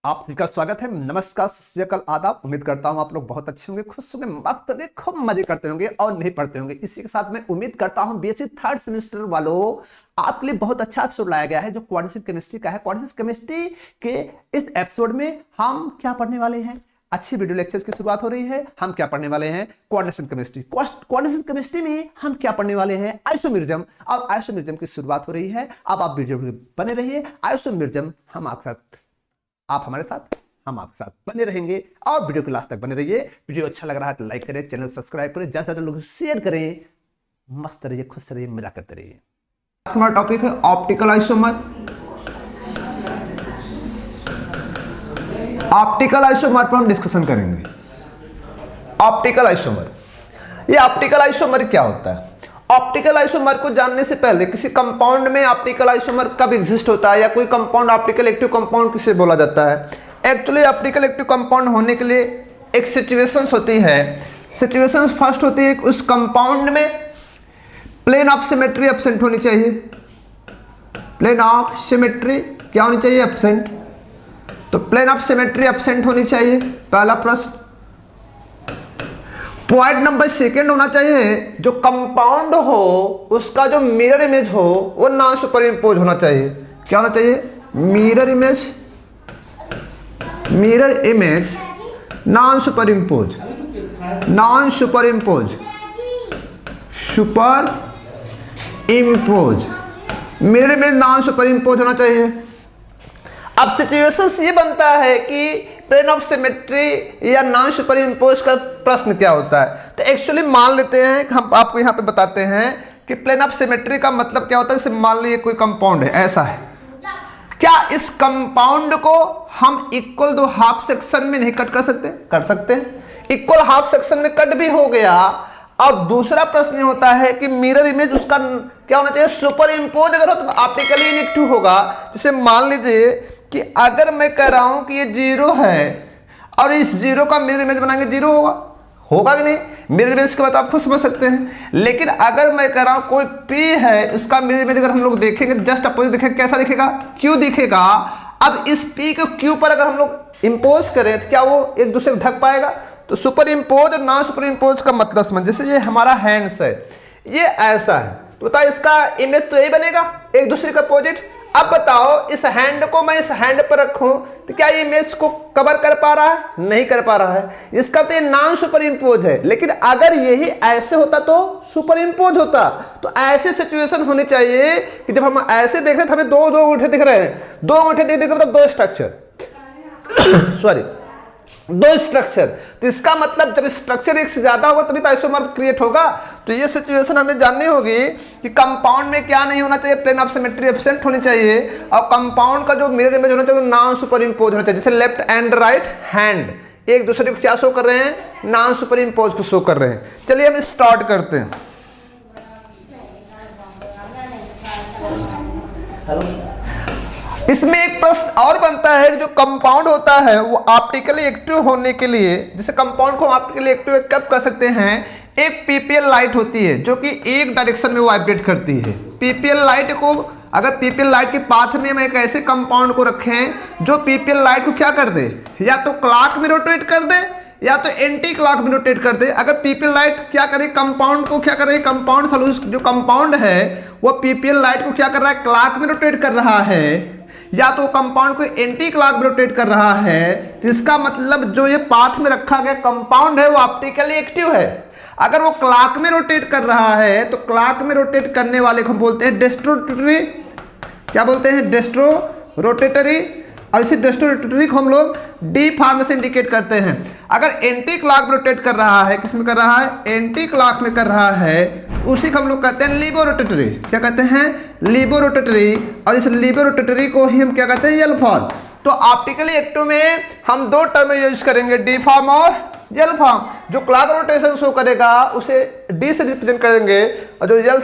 आप सभी का स्वागत है। नमस्कार, सत श्री अकाल, आदाब। उम्मीद करता हूं आप लोग बहुत अच्छे होंगे, खुश होंगे, मस्त होंगे, खूब मजे करते होंगे और नहीं पढ़ते होंगे। इसी के साथ मैं उम्मीद करता हूं बीएससी थर्ड सेमेस्टर वालों, आपके लिए बहुत अच्छा एपिसोड लाया गया है जो क्वाड्रेटिक केमिस्ट्री का है। क्वाड्रेटिक केमिस्ट्री के इस एपिसोड में हम क्या पढ़ने वाले हैं? अच्छी वीडियो लेक्चर्स की शुरुआत हो रही है। हम क्या पढ़ने वाले हैं? Coordination chemistry. कोऑर्डिनेशन केमिस्ट्री में हम क्या पढ़ने वाले हैं? आइसोमेरिज्म। अब आइसोमेरिज्म की शुरुआत हो रही है। अब आप वीडियो बने रहिए। आइसोमेरिज्म हम आपके साथ, आप हमारे साथ, हम आपके साथ बने रहेंगे और वीडियो के लास्ट तक बने रहिए। वीडियो अच्छा लग रहा है तो लाइक करें, चैनल सब्सक्राइब करें, ज्यादा से ज्यादा लोग शेयर करें। मस्त रहिए, खुश रहिए, मजा करते रहिए। हमारा टॉपिक है ऑप्टिकल आइसोमर। ऑप्टिकल आइसोमर पर हम डिस्कशन करेंगे। ऑप्टिकल आइसोमर, ये ऑप्टिकल आइसोमर क्या होता है? ऑप्टिकल आइसोमर को जानने से पहले किसी कंपाउंड में ऑप्टिकल आइसोमर कब एग्जिस्ट होता है या कोई कंपाउंड ऑप्टिकल एक्टिव कंपाउंड किसे बोला जाता है? एक्चुअली ऑप्टिकल एक्टिव कंपाउंड होने के लिए एक सिचुएशंस होती है। सिचुएशंस फर्स्ट होती है उस कंपाउंड में प्लेन ऑफ सिमेट्री एब्सेंट होनी चाहिए। प्लेन ऑफ सिमेट्री क्या होनी चाहिए? एब्सेंट। तो प्लेन ऑफ सिमेट्री एब्सेंट होनी चाहिए, पहला प्रश्न। पॉइंट नंबर सेकेंड होना चाहिए जो कंपाउंड हो उसका जो मिरर इमेज हो वो नॉन सुपर इम्पोज होना चाहिए। क्या होना चाहिए? Mirror image, mirror image non super impose, non super impose, super impose, mirror image non super impose होना चाहिए। अब सिचुएशन ये बनता है कि प्लेन ऑफ सिमेट्री या नॉन सुपर इम्पोज का प्रश्न क्या होता है। तो एक्चुअली मान लेते हैं कि हम आपको यहाँ पे बताते हैं कि प्लेन ऑफ सिमेट्री का मतलब क्या होता है। जैसे मान लीजिए कोई कंपाउंड है, ऐसा है, क्या इस कंपाउंड को हम इक्वल दो हाफ सेक्शन में नहीं कट कर सकते? कर सकते हैं। इक्वल हाफ सेक्शन में कट भी हो गया। अब दूसरा प्रश्न ये होता है कि मिरर इमेज उसका क्या होना चाहिए? सुपर इम्पोज अगर हो तो ऑप्टिकली इनेक्टिव होगा। जैसे मान लीजिए कि अगर मैं कह रहा हूं कि ये जीरो है और इस जीरो का मिरर इमेज बनाएंगे, जीरो होगा? होगा कि नहीं? मिरर इमेज के बाद आप खुद समझ सकते हैं। लेकिन अगर मैं कह रहा हूं कोई पी है, उसका मिरर इमेज अगर हम लोग देखेंगे जस्ट अपोजिट दिखेगा, कैसा दिखेगा? क्यू दिखेगा। अब इस पी को क्यू पर अगर हम लोग इम्पोज करें तो क्या वो एक दूसरे को ढक पाएगा? तो सुपर इम्पोज और नॉन सुपर इम्पोज का मतलब समझ। जैसे ये हमारा हैंड्स है, ये ऐसा है, तो बताओ इसका इमेज तो यही बनेगा, एक दूसरे का अपोजिट। अब बताओ इस हैंड को मैं इस हैंड पर रखूं तो क्या ये इमेज को कवर कर पा रहा है? नहीं कर पा रहा है। इसका तो ये नॉन सुपर इम्पोज है। लेकिन अगर यही ऐसे होता तो सुपर इम्पोज होता। तो ऐसी सिचुएशन होनी चाहिए कि जब हम ऐसे देख रहे हैं तो हमें दो दो अंगूठे दिख रहे हैं, दो अंगूठे दिख रहे मतलब दो स्ट्रक्चर सॉरी, दो स्ट्रक्चर। तो इसका मतलब जब स्ट्रक्चर एक से ज्यादा होगा तभी तो आइसोमर क्रिएट होगा। तो ये सिचुएशन हमें जाननी होगी कि कंपाउंड में क्या नहीं होना चाहिए? प्लेन ऑफ सिमेट्री एब्सेंट होनी चाहिए और कंपाउंड का जो मिरर इमेज होना चाहिए नॉन सुपर इम्पोज होना चाहिए। जैसे लेफ्ट एंड राइट हैंड एक दूसरे को क्या शो कर रहे हैं? नॉन सुपर इम्पोज को शो कर रहे हैं। चलिए हम स्टार्ट करते हैं। इसमें एक प्रश्न और बनता है कि जो कंपाउंड होता है वो ऑप्टिकली एक्टिव होने के लिए, जैसे कंपाउंड को ऑप्टिकली एक्टिव कब कर सकते हैं? एक पीपीएल लाइट होती है जो कि एक डायरेक्शन में वाइब्रेट करती है। पीपीएल लाइट को, अगर पीपीएल लाइट के पाथ में हम एक ऐसे कंपाउंड को रखें जो पीपीएल लाइट को क्या कर दे? या तो क्लॉक में रोटेट कर दे या तो एंटी क्लॉक में रोटेट कर दे। अगर पीपीएल लाइट क्या करे? कंपाउंड को क्या करे? कंपाउंड सोल्यूशन जो कंपाउंड है वो पीपीएल लाइट को क्या कर रहा है? क्लॉक में रोटेट कर रहा है या तो कंपाउंड को एंटी क्लॉक में रोटेट कर रहा है। तो इसका मतलब जो ये पाथ में रखा गया कंपाउंड है वो ऑप्टिकली एक्टिव है। अगर वो क्लॉक में रोटेट कर रहा है तो क्लॉक में रोटेट करने वाले को हम बोलते हैं डेस्ट्रो रोटेटरी। क्या बोलते हैं? Dextro rotatory. और इसी डेस्ट्रो रोटेटरी को हम लोग डी फार्म से इंडिकेट करते हैं। अगर एंटी क्लॉक में रोटेट कर रहा है, किस में कर रहा है? एंटी क्लॉक में कर रहा है, उसी को हम लोग कहते हैं लीबो रोटेटरी। क्या कहते हैं? लीबो रोटेटरी। और इस लीबो रोटेटरी को ही हम क्या कहते हैं? यल फॉर्म। तो ऑप्टिकली एक्टिव में हम दो टर्म यूज करेंगे, डी फॉर्म और यल फॉर्म। जो क्लॉक रोटेशन शो करेगा उसे डी से रिप्रेजेंट करेंगे और जो यल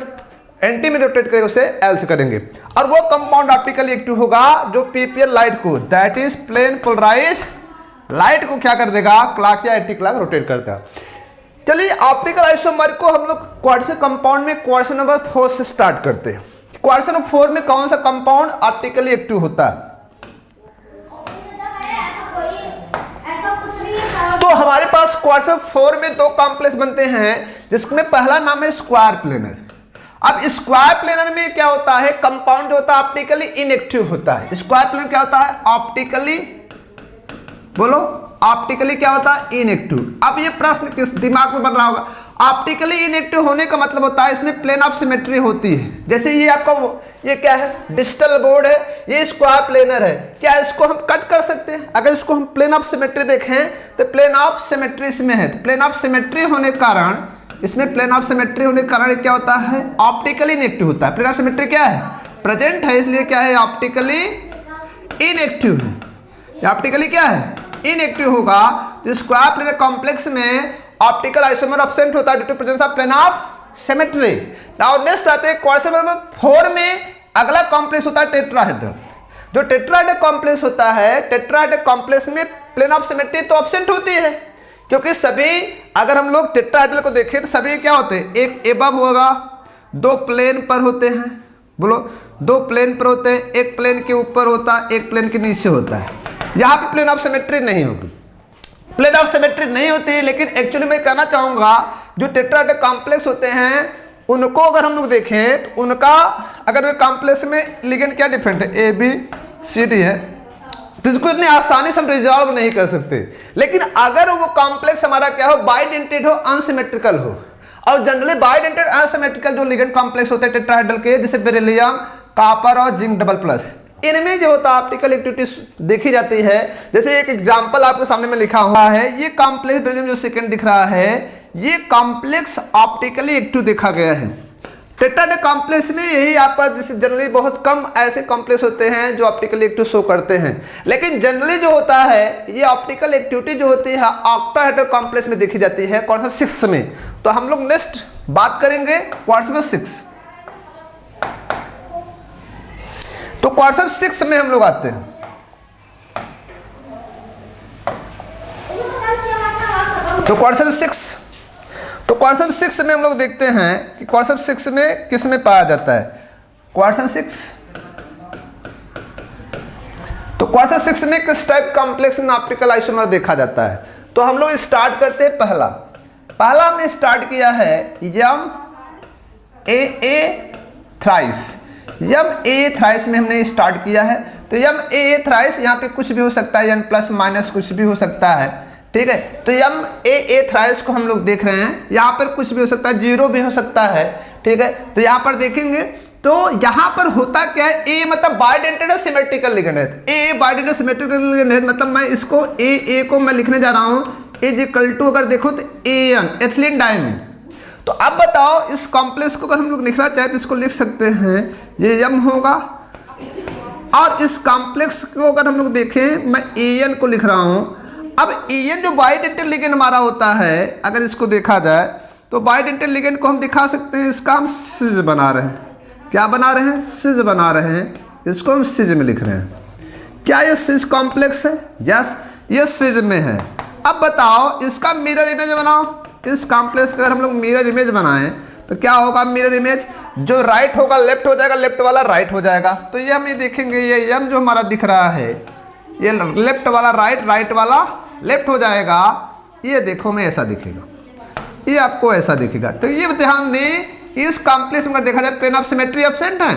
एंटी में रोटेट करेगा उसे एल से करेंगे। और वो कंपाउंड ऑप्टिकली एक्टिव होगा जो पीपीएल लाइट को, that is plane polarise light को क्या कर देगा? क्लॉक या एंटी क्लॉक रोटेट करता है। चलिए ऑप्टिकल आइसोमर को हम लोग क्वाड्रेटिक कंपाउंड में क्वेश्चन नंबर 4 से स्टार्ट करते हैं। क्वेश्चन नंबर 4 में कौन सा कंपाउंड ऑप्टिकली एक्टिव होता है? पास क्वाड्रेचर 4 में दो कॉम्प्लेक्स बनते हैं जिसमें पहला नाम है स्क्वायर प्लेनर। अब स्क्वायर प्लेनर में क्या होता है, कंपाउंड जो होता है ऑप्टिकली इनएक्टिव होता है। स्क्वायर प्लेनर क्या होता है, ऑप्टिकली, बोलो ऑप्टिकली क्या होता है, इनएक्टिव। अब ये प्रश्न किस दिमाग में बन रहा होगा, ऑप्टिकली इनएक्टिव होने का मतलब होता है इसमें प्लेन ऑफ सिमेट्री होती है। जैसे ये आपका ये क्या है, डिजिटल बोर्ड है, ये स्क्वायर प्लेनर है, क्या इसको हम कट कर सकते हैं? अगर इसको हम प्लेन ऑफ सिमेट्री देखें तो प्लेन ऑफ सिमेट्री इसमें है, तो प्लेन ऑफ सिमेट्री होने के कारण, इसमें प्लेन ऑफ सिमेट्री होने के कारण क्या होता है, ऑप्टिकली इनएक्टिव होता है। प्लेन ऑफ सिमेट्री क्या है, प्रेजेंट है, इसलिए क्या है, ऑप्टिकली इनएक्टिव है। ऑप्टिकली क्या है, इनएक्टिव होगा। तो स्क्वायर प्लेनर कॉम्प्लेक्स में ऑप्टिकल आइसोमर एब्सेंट होता है due to presence of plane of symmetry. Now next आते हैं क्वाड्रेचर नंबर 4 में अगला कॉम्प्लेक्स होता है टेट्राहेड्रल। जो टेट्राहेड्रल कॉम्प्लेक्स होता है, टेट्राहेड्रल कॉम्प्लेक्स में प्लेन ऑफ सिमेट्री तो एब्सेंट होती है, क्योंकि सभी, अगर हम लोग टेट्राहेड्रल को देखें तो सभी क्या होते हैं, एक एबव होगा, दो प्लेन पर होते हैं, बोलो दो प्लेन पर होते हैं, एक प्लेन के ऊपर होता है, एक प्लेन के नीचे होता है। यहाँ पे प्लेन ऑफ सिमेट्री नहीं होगी, प्लेन ऑफ सिमेट्री नहीं होती। लेकिन एक्चुअली मैं कहना चाहूँगा जो टेट्राहेड्रल कॉम्प्लेक्स होते हैं उनको अगर हम लोग देखें तो उनका, अगर वे कॉम्प्लेक्स में लिगेंड क्या डिफरेंट है, ए बी सी डी है, तो इसको इतनी आसानी से हम रिजॉल्व नहीं कर सकते। लेकिन अगर वो कॉम्प्लेक्स हमारा क्या हो, बाइडेंटेड हो, अनसिमेट्रिकल हो, और जनरली बाइडेंटेड अनसिमेट्रिकल जो लिगेंड कॉम्प्लेक्स होते हैं टेट्राहेड्रल के, जैसे बेरिलियम, कॉपर और जिंक डबल प्लस, इनमें जो होता है ऑप्टिकल एक्टिविटी देखी जाती है। जैसे एक एग्जांपल आपके सामने में लिखा हुआ है, ये कॉम्प्लेक्स बेरिलियम जो सेकंड दिख रहा है, ये कॉम्प्लेक्स ऑप्टिकली एक्टिव देखा गया है। टेट्राहेड्रल कॉम्प्लेक्स में यही आप जैसे जनरली बहुत कम ऐसे कॉम्प्लेक्स होते हैं जो ऑप्टिकली एक्टिव शो करते हैं, लेकिन जनरली जो होता है ये ऑप्टिकल एक्टिविटी जो होती है ऑक्टाहेड्रल कॉम्प्लेक्स में देखी जाती है, क्वाड्रेचर 6 में। तो हम लोग नेक्स्ट बात करेंगे क्वाड्रेचर 6। तो क्वाड्रेचर 6 में हम लोग आते हैं। तो क्वाड्रेचर 6 में हम लोग देखते हैं कि क्वाड्रेचर 6 में किस में पाया जाता है, क्वाड्रेचर 6। तो क्वाड्रेचर 6 में किस टाइप कॉम्प्लेक्स में ऑप्टिकल आइसोमर देखा जाता है। तो हम लोग स्टार्ट करते हैं पहला हमने स्टार्ट किया है यम ए थ्राइस। यम ए थ्राइस में हमने स्टार्ट किया है। तो यम ए थ्राइस, यहाँ पे कुछ भी हो सकता है, यानी प्लस माइनस कुछ भी हो सकता है, ठीक है। तो यम ए थ्राइस को हम लोग देख रहे हैं, यहाँ पर कुछ भी हो सकता है, जीरो भी हो सकता है, ठीक है। तो यहाँ पर देखेंगे तो यहाँ पर होता क्या है, ए मतलब बाइडेंटेड और सिमेट्रिकल लिगेंड है। ए बाइडेंटेड सिमेट्रिकल लिगेंड है, मतलब मैं इसको ए को मैं लिखने जा रहा हूँ इज इक्वल टू, अगर देखो तो एन एथिलीन डायमीन। तो अब बताओ इस कॉम्प्लेक्स को अगर हम लोग लिखना चाहे तो इसको लिख सकते हैं, ये यम होगा, और इस कॉम्प्लेक्स को अगर हम लोग देखें, मैं एन को लिख रहा हूँ। अब एन जो बाइडेंटेड लिगेंड हमारा होता है, अगर इसको देखा जाए तो बाइडेंटेड लिगेंड को हम दिखा सकते हैं, इसका हम सिज बना रहे हैं। क्या बना रहे हैं, सिज बना रहे हैं, इसको हम सिज में लिख रहे हैं। क्या ये सिज कॉम्प्लेक्स है, यस ये सिज में है। अब बताओ इसका मिरर इमेज बनाओ, इस कॉम्प्लेक्स का अगर हम लोग मिरर इमेज बनाएं तो क्या होगा, मिरर इमेज जो राइट होगा लेफ्ट हो जाएगा, लेफ्ट वाला राइट हो जाएगा। तो ये हम ये देखेंगे, ये यम जो हमारा दिख रहा है, ये लेफ्ट वाला राइट, राइट वाला लेफ्ट हो जाएगा। ये देखो में ऐसा दिखेगा, ये आपको ऐसा दिखेगा। तो ये ध्यान दें, इस कॉम्प्लेक्स में देखा जाए प्लेन ऑफ सिमेट्री एब्सेंट है।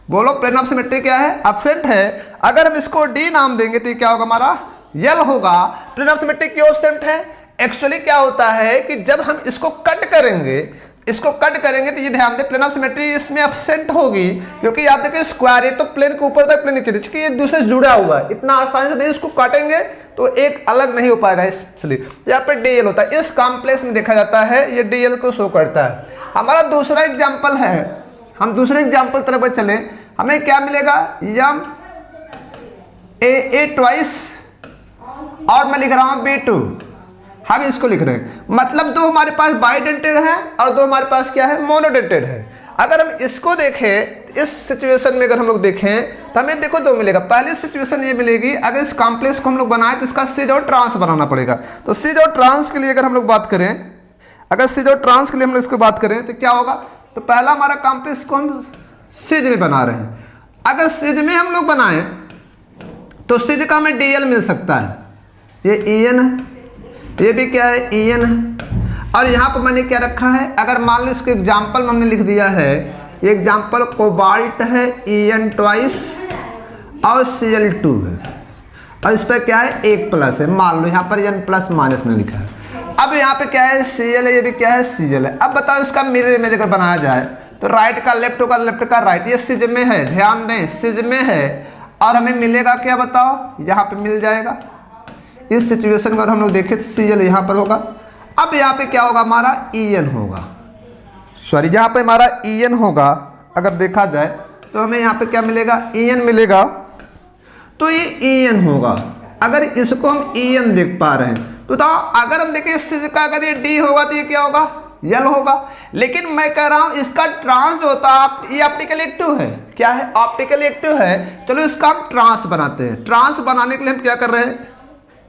बोलो प्लेन ऑफ सिमेट्री क्या है, एब्सेंट है। अगर हम इसको डी नाम देंगे तो क्या होगा, हमारा यल होगा। प्लेन ऑफ सिमेट्री क्यों एब्सेंट है, एक्चुअली क्या होता है कि जब हम इसको कट करेंगे, तो ये ध्यान दें प्लेन ऑफ सिमेट्री इसमें एब्सेंट होगी, क्योंकि याद देखिए स्क्वायर है तो प्लेन के ऊपर था, प्लेन नीचे, क्योंकि ये दूसरे से जुड़ा हुआ है, इतना आसानी से नहीं इसको काटेंगे तो एक अलग नहीं हो पाएगा। इसलिए यहाँ पे डीएल होता है, इस कॉम्प्लेक्स में देखा जाता है, ये डीएल को शो करता है। हमारा दूसरा एग्जाम्पल है, हम दूसरे एग्जाम्पल तरफ चले, हमें क्या मिलेगा, यम ए ट्वाइस और मैं लिख रहा हूँ B2, हम इसको लिख रहे हैं। मतलब दो हमारे पास बाइडेंटेड है और दो हमारे पास क्या है, मोनोडेंटेड है। अगर हम इसको देखें, इस सिचुएशन में अगर हम लोग देखें तो हमें देखो दो मिलेगा। पहली सिचुएशन ये मिलेगी, अगर इस कॉम्प्लेक्स को हम लोग बनाए तो इसका सिज और ट्रांस बनाना पड़ेगा। तो सिज और ट्रांस के लिए अगर हम लोग बात करें, अगर सिज और ट्रांस के लिए हम लोग इसको बात करें तो क्या होगा, तो पहला हमारा कॉम्प्लेक्स को हम सिज में बना रहे हैं। अगर सिज में हम लोग बनाएं तो सिज का हमें डीएल मिल सकता है, ये एन है, ये भी क्या है, En है। और यहाँ पर मैंने क्या रखा है, अगर मान लो इसके एग्जाम्पल में हमने लिख दिया है, ये एग्जाम्पल कोबाल्ट है En ट्वाइस और Cl2 है, और इस पर क्या है 1 प्लस है, मान लो यहाँ पर N प्लस माइनस में लिखा है। अब यहाँ पे क्या है Cl है, ये भी क्या है Cl है। अब बताओ इसका मिरर इमेज अगर बनाया जाए तो राइट का लेफ्ट होगा, लेफ्ट का राइट, ये सिज में है, ध्यान दें सिज में है, और हमें मिलेगा क्या बताओ, यहाँ पे मिल जाएगा। इस सिचुएशन में हम लोग देखें तो Cl यहाँ पर होगा। अब यहाँ पे क्या होगा, हमारा En होगा, सॉरी यहाँ पे हमारा En होगा। अगर देखा जाए तो हमें यहाँ पे क्या मिलेगा, En मिलेगा, तो ये En होगा। अगर इसको हम En देख पा रहे हैं तो बताओ, अगर हम देखें सिज का अगर ये D होगा तो ये क्या होगा, L होगा। लेकिन मैं कह रहा हूँ इसका ट्रांस होता है, ये ऑप्टिकली एक्टिव है, क्या है ऑप्टिकली एक्टिव है। चलो इसका हम ट्रांस बनाते हैं। ट्रांस बनाने के लिए हम क्या कर रहे हैं,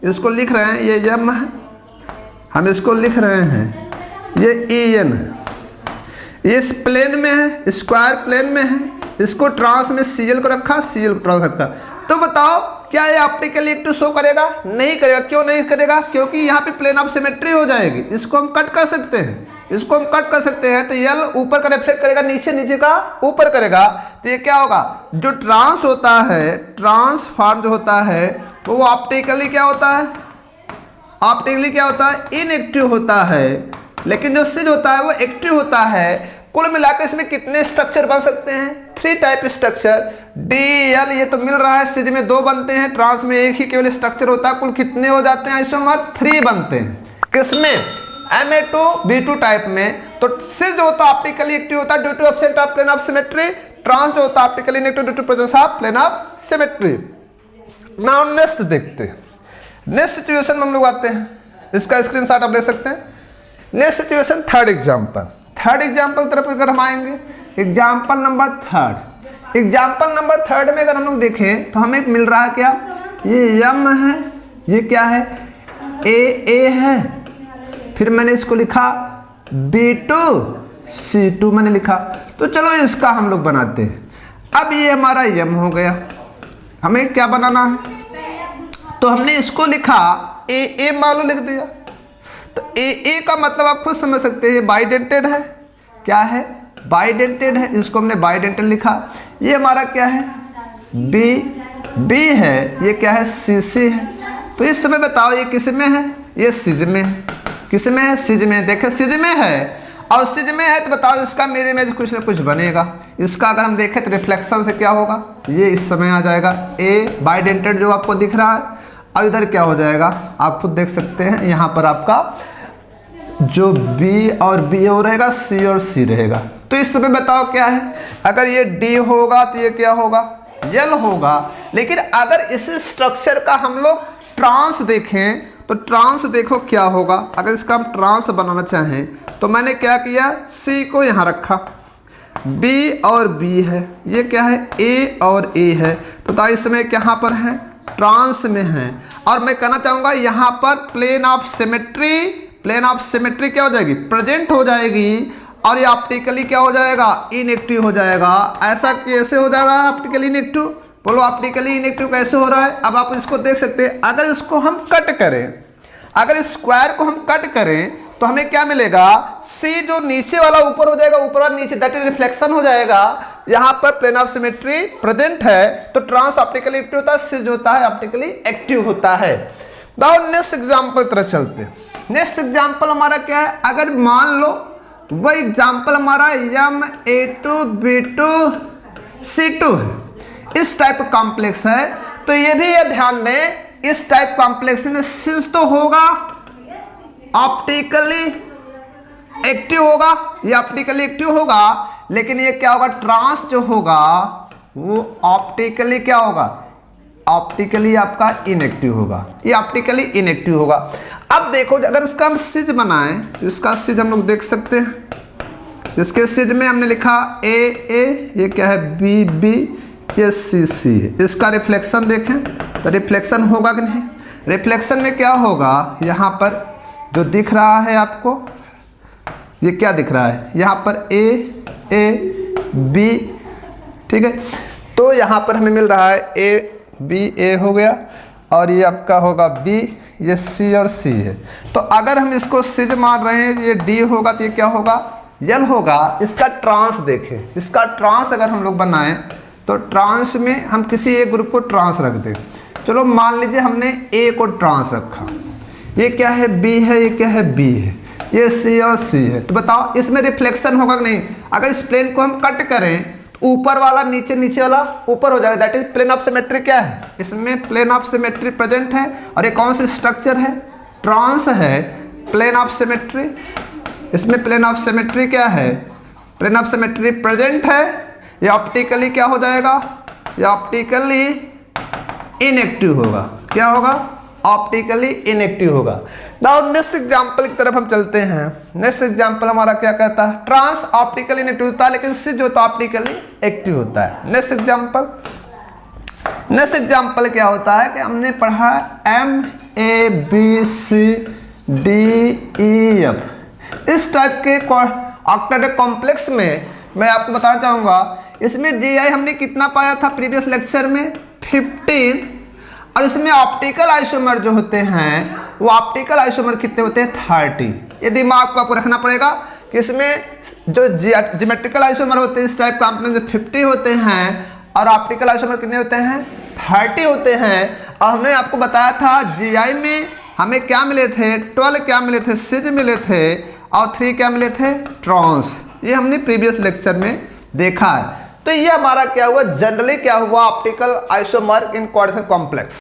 इसको लिख रहे हैं, ये M है, हम इसको लिख रहे हैं, ये En है, ये इस प्लेन में है, स्क्वायर प्लेन में है, इसको ट्रांस में Cl को रखा, Cl को ट्रांस रखा। तो बताओ क्या ये ऑप्टिकली एक्टिव शो करेगा, नहीं करेगा। क्यों नहीं करेगा, क्योंकि यहाँ पे प्लेन ऑफ सिमेट्री हो जाएगी। इसको हम कट कर सकते हैं, इसको हम कट कर सकते हैं, तो L ऊपर का रिफ्लेक्ट करेगा, नीचे नीचे का ऊपर करेगा, तो ये क्या होगा, जो ट्रांस होता है, ट्रांसफॉर्म जो होता है वो ऑप्टिकली क्या होता है, ऑप्टिकली क्या होता है, इनएक्टिव होता है। लेकिन जो सिज होता है वो एक्टिव होता है। कुल मिलाकर इसमें कितने स्ट्रक्चर बन सकते हैं, 3 टाइप स्ट्रक्चर। DL ये तो मिल रहा है, सिज में 2 बनते हैं, ट्रांस में एक ही केवल स्ट्रक्चर होता है। कुल कितने हो जाते हैं आइसोमर, 3 बनते हैं। किसमें, Ma2 B2 टाइप में। तो सिज जो होता है ऑप्टिकली एक्टिव होता है due to absent of plane of symmetry, trans जो होता है optically inactive due to presence of plane of symmetry. Now next देखते हैं, नेक्स्ट सिचुएशन में हम लोग आते हैं, इसका स्क्रीनशॉट आप ले सकते हैं। Next situation third example, third example तरफ अगर हम आएंगे, example number third. Example number third में अगर हम लोग देखें तो हमें मिल रहा है क्या, ये M है, ये क्या है A है, फिर मैंने इसको लिखा B2 C2 मैंने लिखा। तो चलो इसका हम लोग बनाते हैं। अब ये हमारा M हो गया, हमें क्या बनाना है, तो हमने इसको लिखा A मान लो लिख दिया। तो A का मतलब आप खुद समझ सकते हैं, बाइडेंटेड है, क्या है बाइडेंटेड है, इसको हमने बाइडेंटेड लिखा। ये हमारा क्या है B है, ये क्या है CC है। तो इस समय बताओ ये किस में है, ये सिज में है, किस में है, सिज में। देखे सिज में है, और सिज में है तो बताओ इसका मेरे इमेज कुछ ना कुछ बनेगा। इसका अगर हम देखें तो रिफ्लेक्शन से क्या होगा, ये इस समय आ जाएगा A बाइडेंटेड जो आपको दिख रहा है, और इधर क्या हो जाएगा आप खुद देख सकते हैं, यहाँ पर आपका जो B और B हो रहेगा, C और C रहेगा। तो इस समय बताओ क्या है, अगर ये D होगा तो ये क्या होगा, L होगा। लेकिन अगर इस स्ट्रक्चर का हम लोग ट्रांस देखें तो ट्रांस देखो क्या होगा। अगर इसका हम ट्रांस बनाना चाहें तो मैंने क्या किया, C को यहाँ रखा, B और B है, ये क्या है A और A है। तो इस समय कहाँ पर है, ट्रांस में है। और मैं कहना चाहूँगा यहाँ पर plane of symmetry, plane of symmetry क्या हो जाएगी, प्रेजेंट हो जाएगी, और ये ऑप्टिकली क्या हो जाएगा, इनएक्टिव हो जाएगा। ऐसा कैसे हो जा रहा है ऑप्टिकली इनएक्टिव, बोलो ऑप्टिकली इनएक्टिव कैसे हो रहा है। अब आप इसको देख सकते हैं, अगर इसको हम कट करें, अगर इस स्क्वायर को हम कट करें तो हमें क्या मिलेगा, C जो नीचे वाला ऊपर हो जाएगा, ऊपर और नीचे, दैट इज रिफ्लेक्शन हो जाएगा। यहाँ पर प्लेन ऑफ सिमेट्री प्रेजेंट है तो ट्रांस ऑप्टिकली एक्टिव होता है, C जो होता है ऑप्टिकली एक्टिव होता है। नाउ नेक्स्ट एग्जांपल तरफ चलते हैं। नेक्स्ट एग्जांपल हमारा क्या है, अगर मान लो वह एग्जांपल हमारा Ma2 B2 C2 है, इस टाइप का कॉम्प्लेक्स है। तो ये भी ये ध्यान दें, इस टाइप कॉम्प्लेक्स में सिज तो होगा, ऑप्टिकली एक्टिव होगा, ये ऑप्टिकली एक्टिव होगा, लेकिन ये क्या होगा, ट्रांस जो होगा वो ऑप्टिकली क्या होगा, ऑप्टिकली आपका इनएक्टिव होगा, ये ऑप्टिकली इनएक्टिव होगा। अब देखो अगर इसका हम सिज बनाएं तो इसका सिज हम लोग देख सकते हैं। इसके सिज में हमने लिखा A, ये क्या है B, ये C है। इसका रिफ्लेक्शन देखें तो रिफ्लेक्शन होगा कि नहीं, रिफ्लेक्शन में क्या होगा, यहाँ पर जो दिख रहा है आपको, ये क्या दिख रहा है, यहाँ पर A B, ठीक है। तो यहाँ पर हमें मिल रहा है A B A हो गया, और ये आपका होगा B, ये C और C है। तो अगर हम इसको सिज मान रहे हैं, ये D होगा तो ये क्या होगा, L होगा। इसका ट्रांस देखें, इसका ट्रांस अगर हम लोग बनाएं तो ट्रांस में हम किसी एक ग्रुप को ट्रांस रख दें। चलो मान लीजिए हमने A को ट्रांस रखा, ये क्या है, B है, ये क्या है, B है, ये C और C है। तो बताओ इसमें रिफ्लेक्शन होगा कि नहीं। अगर इस प्लेन को हम कट करें तो ऊपर वाला नीचे, नीचे वाला ऊपर हो जाएगा। That is plane of symmetry क्या है, इसमें प्लेन ऑफ सिमेट्री प्रेजेंट है। और ये कौन सी स्ट्रक्चर है, ट्रांस है, प्लेन ऑफ सिमेट्री। इसमें प्लेन ऑफ सिमेट्री क्या है, प्लेन ऑफ सिमेट्री प्रेजेंट है। ये ऑप्टिकली क्या हो जाएगा, ये ऑप्टिकली इनएक्टिव होगा। क्या होगा, ऑप्टिकली इनएक्टिव होगा। नाउ नेक्स्ट एग्जांपल की तरफ हम चलते हैं। नेक्स्ट एग्जांपल हमारा क्या कहता है, ट्रांस ऑप्टिकली इनएक्टिव होता है लेकिन सिज होता है ऑप्टिकली एक्टिव होता है। नेक्स्ट एग्जांपल क्या होता है कि हमने पढ़ा MABCDEF, इस टाइप के ऑक्टेट कॉम्प्लेक्स में मैं आपको बताना चाहूँगा। इसमें GI हमने कितना पाया था प्रीवियस लेक्चर में, 15। और इसमें ऑप्टिकल आइसोमर जो होते हैं वो ऑप्टिकल आइसोमर कितने होते हैं, 30। ये दिमाग को आपको रखना पड़ेगा कि इसमें जो ज्योमेट्रिकल आइसोमर होते हैं इस टाइप का जो 50 होते हैं और ऑप्टिकल आइसोमर कितने होते हैं, 30 होते हैं। और हमने आपको बताया था GI में हमें क्या मिले थे, 12 क्या मिले थे, सिज मिले थे, और 3 क्या मिले थे, ट्रांस। ये हमने प्रीवियस लेक्चर में देखा है। तो ये हमारा क्या हुआ, जनरली क्या हुआ, ऑप्टिकल आइसोमर इन कोऑर्डिनेट कॉम्प्लेक्स।